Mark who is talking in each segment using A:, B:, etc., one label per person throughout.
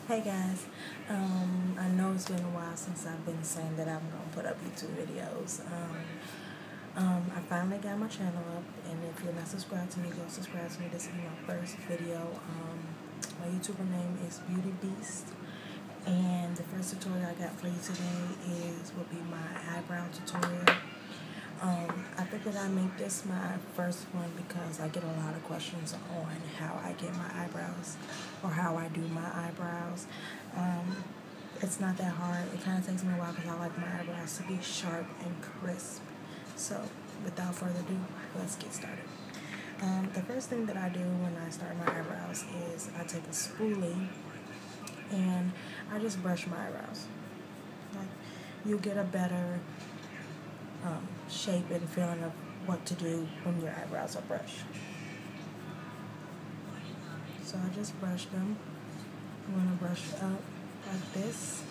A: Hey guys, I know it's been a while since I've been saying that I'm gonna put up YouTube videos. I finally got my channel up, and if you're not subscribed to me, go subscribe to me. This is my first video. My YouTuber name is Beauty Beast, and the first tutorial I got for you today will be my eyebrow tutorial. I figured I'd make this my first one because I get a lot of questions on how I get my eyebrows or how I do my eyebrows. It's not that hard. It kind of takes me a while because I like my eyebrows to be sharp and crisp. So without further ado, let's get started. The first thing that I do when I start my eyebrows is I take a spoolie and I just brush my eyebrows. Like, you get a better shape and feeling of what to do when your eyebrows are brushed. So I just brush them. You want to brush up like this,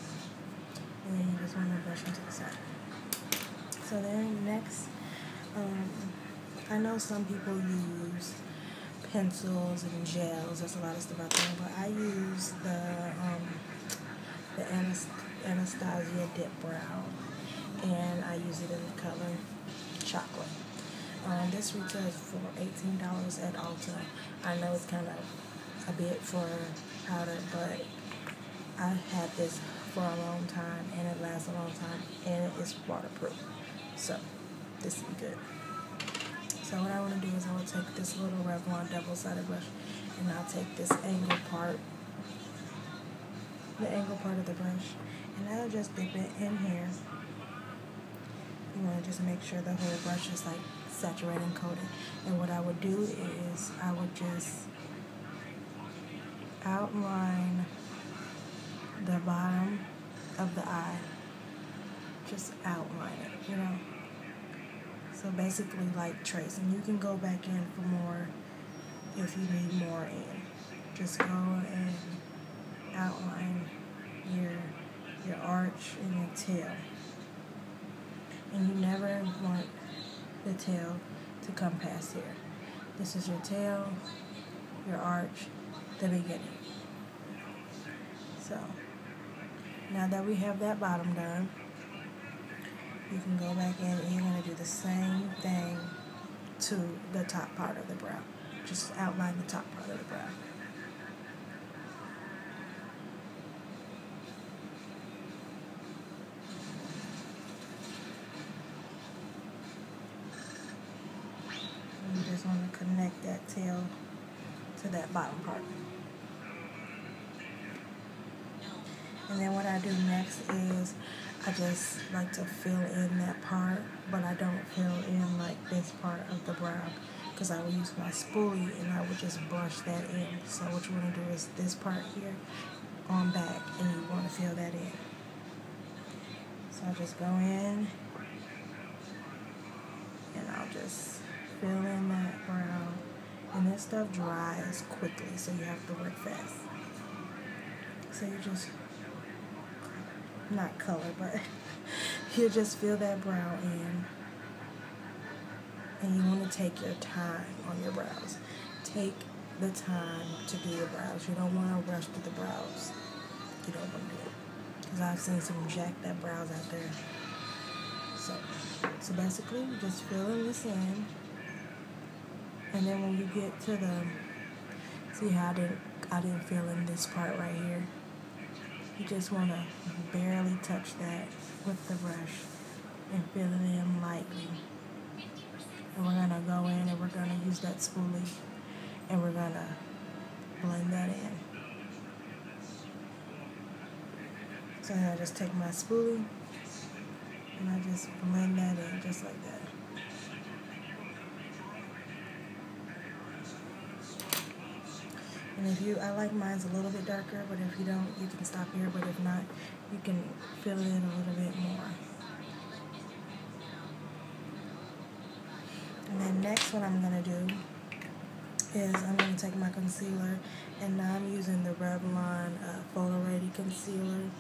A: and then you just want to brush them to the side. So then next, I know some people use pencils and gels. There's a lot of stuff out there, but I use the Anastasia Dip Brow, and I use it in the color chocolate. This retails for $18 at Ulta. I know it's kind of a bit for powder, but I had this for a long time, and it lasts a long time, and it is waterproof. So this is good. So what I want to do is I will take this little Revlon double-sided brush, and I'll take this angle part, the angle part of the brush, and I'll just dip it in here. You want to just make sure the whole brush is like saturated and coated. And what I would do is I would just outline the bottom of the eye. Just outline it, you know. So basically like tracing. You can go back in for more if you need more in. Just go and outline your arch and your tail. And you never want the tail to come past here. This is your tail, your arch, the beginning. So, now that we have that bottom done, you can go back in and you're going to do the same thing to the top part of the brow. Just outline the top part of the brow. You just want to connect that tail to that bottom part. And then what I do next is I just like to fill in that part, but I don't fill in like this part of the brow because I will use my spoolie and I would just brush that in. So what you want to do is this part here on back, and you want to fill that in. So I just go in and I'll just fill in that brow, and this stuff dries quickly, so you have to work fast. So you just, not color, but you just fill that brow in, and you want to take your time on your brows. Take the time to do your brows. You don't want to rush through the brows. You don't want to do it, because I've seen some jacked up brows out there. So basically, you just fill in this in, and then when you get to the, see how I didn't fill in this part right here. You just want to barely touch that with the brush and fill it in lightly. And we're going to go in and we're going to use that spoolie and we're going to blend that in. So I just take my spoolie and I just blend that in just like that. And if you, I like mine's a little bit darker, but if you don't, you can stop here. But if not, you can fill it in a little bit more. And then next, what I'm going to do is I'm going to take my concealer, and now I'm using the Revlon PhotoReady concealer.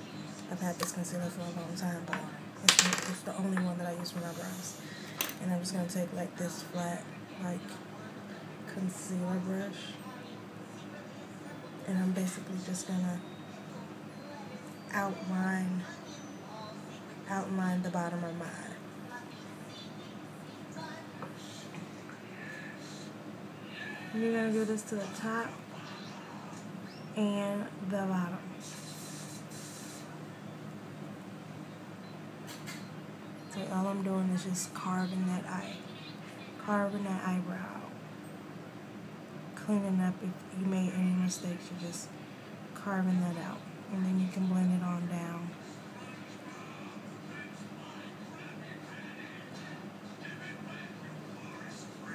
A: I've had this concealer for a long time, but it's the only one that I use for my brows. And I'm just going to take like this flat, like, concealer brush. And I'm basically just going to outline the bottom of mine. And you're going to do this to the top and the bottom. So all I'm doing is just carving that eyebrow. Cleaning up if you made any mistakes, you're just carving that out. And then you can blend it on down.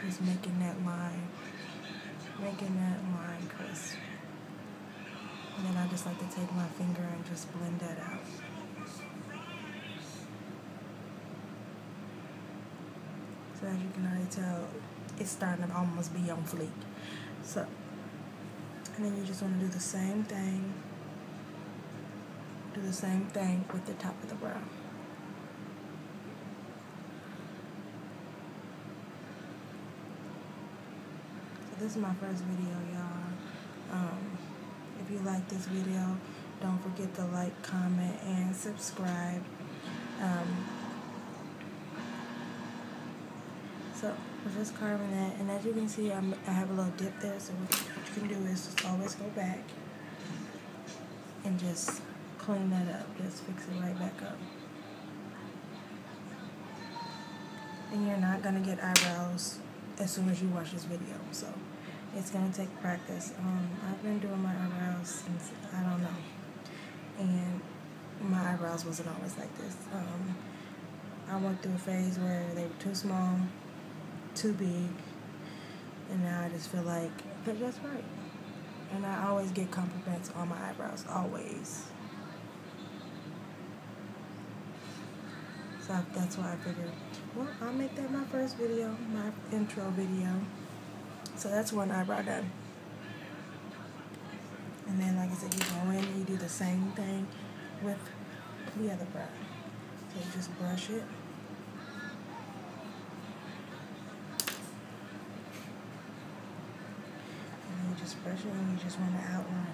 A: Just making that line crisp. And then I just like to take my finger and just blend that out. So as you can already tell, it's starting to almost be on fleek. So, and then you just want to do the same thing. Do the same thing with the top of the brow. So this is my first video, y'all. If you like this video, don't forget to like, comment, and subscribe. So we're just carving that, and as you can see, I have a little dip there. So what you can do is just always go back and just clean that up. Just fix it right back up. And you're not gonna get eyebrows as soon as you watch this video. So it's gonna take practice. I've been doing my eyebrows since I don't know, and my eyebrows wasn't always like this. I went through a phase where they were too small, too big, and now I just feel like they're just right. And I always get compliments on my eyebrows, always. So that's why I figured, well, I'll make that my first video, my intro video. So that's one eyebrow done. And then, like I said, you go in and you do the same thing with the other brow. So you just brush it. Just brush it, and you just want to outline it.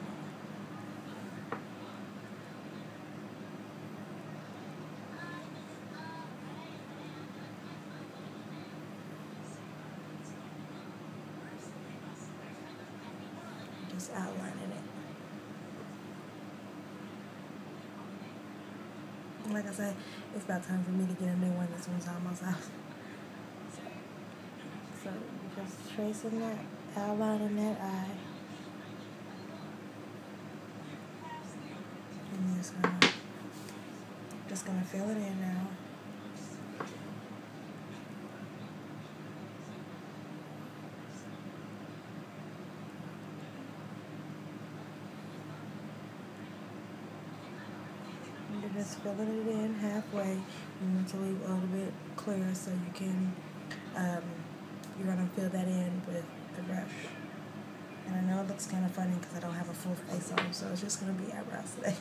A: Just outlining it. Like I said, it's about time for me to get a new one. This one's almost out. So just tracing that, outlining that eye. And just gonna fill it in now. And you're just filling it in halfway. You want to leave a little bit clear so you can, you're gonna fill that in with the brush. And I know it looks kind of funny because I don't have a full face on, so it's just gonna be eyebrows today.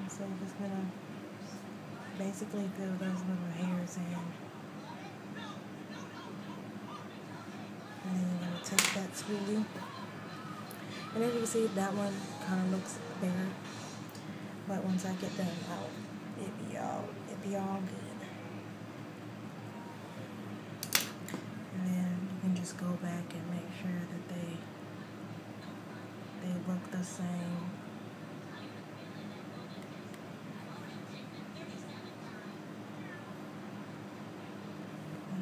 A: So you're just gonna basically fill those little hairs in. And then you're gonna take that spoolie. And as you can see, that one kind of looks bigger. But once I get them out, it'd be all good. And then you can just go back and make sure that they look the same.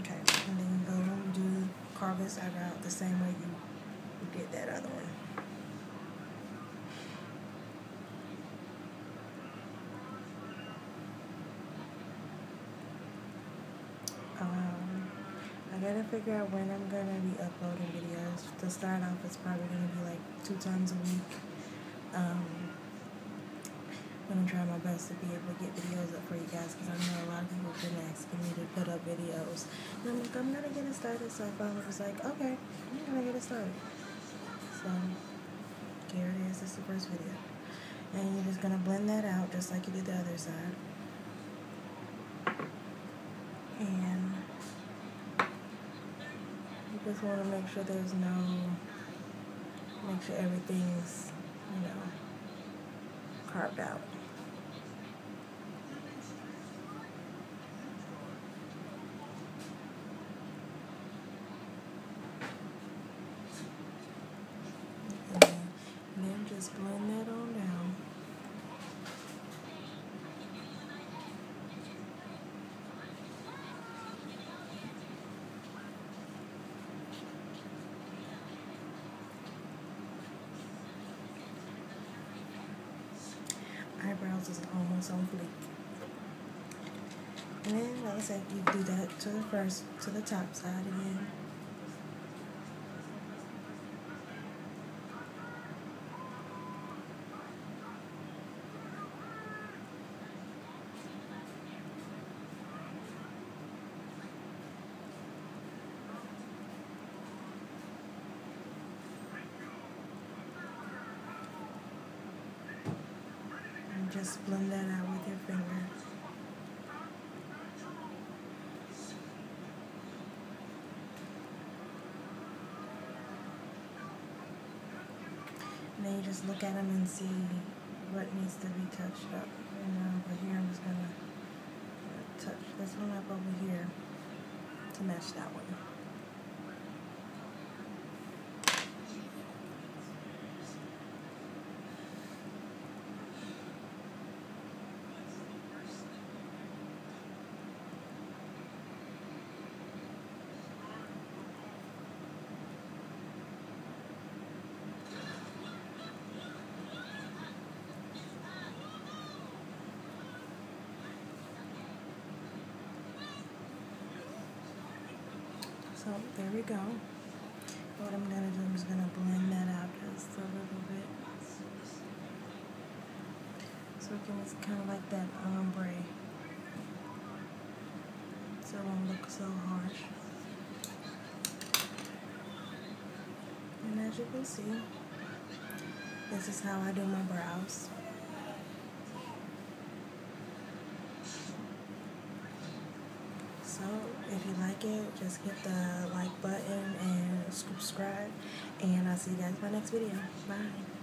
A: Okay, and then you go and carve this eyebrow the same way you did that other one. I gotta figure out when I'm gonna be uploading videos. To start off, it's probably gonna be like 2 times a week. I'm gonna try my best to be able to get videos up for you guys, because I know a lot of people have been asking me to put up videos. And I'm like, I'm gonna get it started. So I finally was like, okay, I'm gonna get it started. So here it is. This is the first video. And you're just gonna blend that out just like you did the other side. Just want to make sure make sure everything's, carved out. And then just blend that on down. Eyebrows is almost on fleek. And then, like I said, you do that to the top side again. And just blend that out with your finger. And then you just look at them and see what needs to be touched up. And over here, I'm just going to touch this one up over here to match that one. So there we go. What I'm going to do is going to blend that out just a little bit. So it's kind of like that ombre. So it won't look so harsh. And as you can see, this is how I do my brows. So if you like it, just hit the like button and subscribe. And I'll see you guys in my next video. Bye.